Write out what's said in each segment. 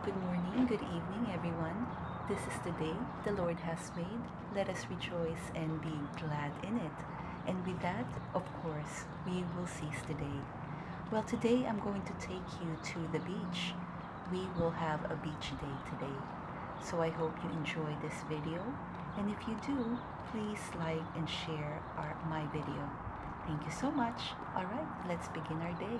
good morning, good evening, everyone. This is the day the Lord has made. Let us rejoice and be glad in it. And with that, of course, we will seize the day. Well, today I'm going to take you to the beach. We will have a beach day today. So I hope you enjoy this video. And if you do, please like and share my video. Thank you so much. All right, let's begin our day.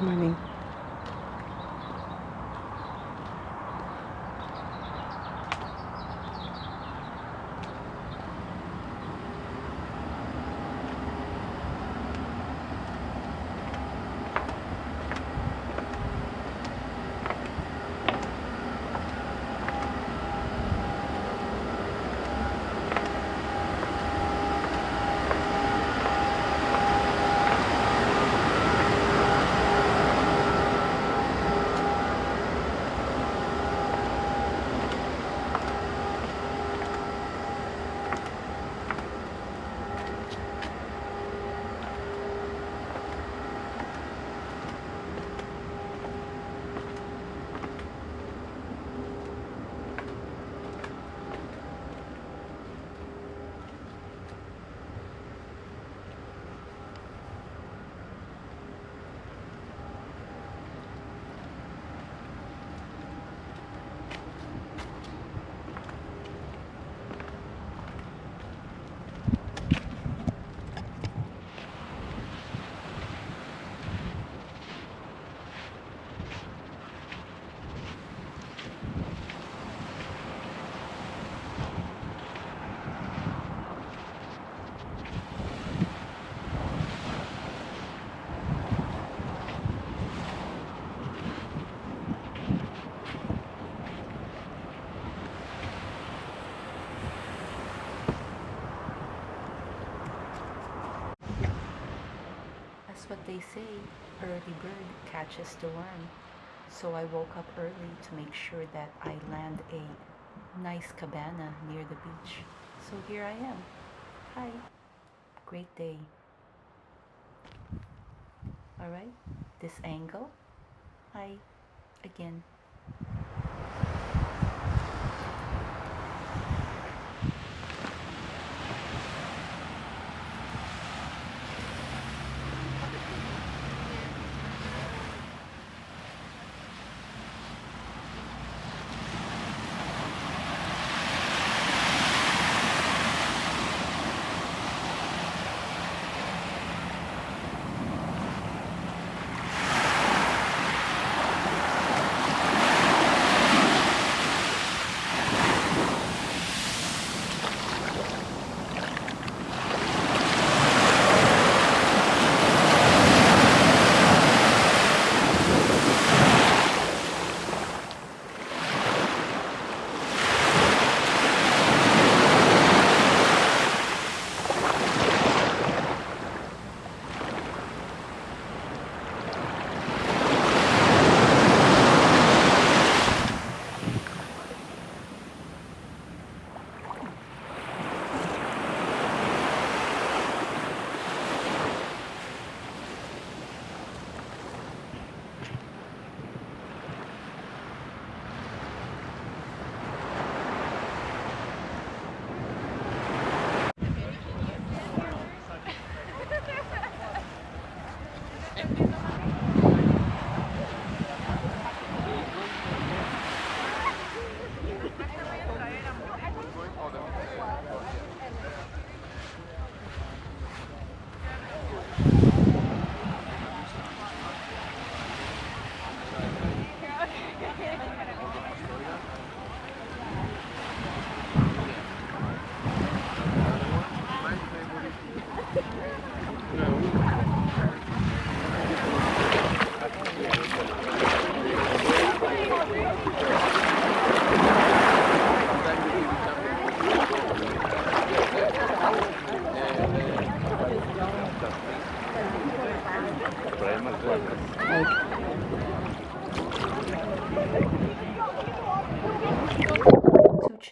Morning. As what they say, early bird catches the worm. So I woke up early to make sure that I land a nice cabana near the beach. So here I am. Hi. Great day. All right. This angle. Hi. Again.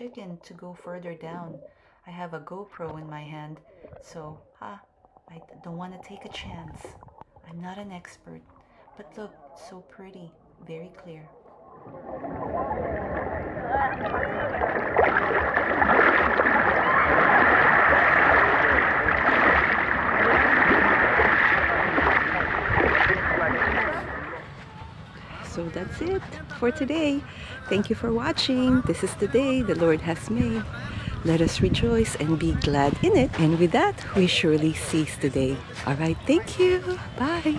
chicken to go further down. I have a GoPro in my hand, so I don't want to take a chance. I'm not an expert, but look, so pretty, very clear. So that's it for today. Thank you for watching. This is the day the Lord has made. Let us rejoice and be glad in it. And with that, we surely seize the day. All right, thank you. Bye.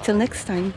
Till next time.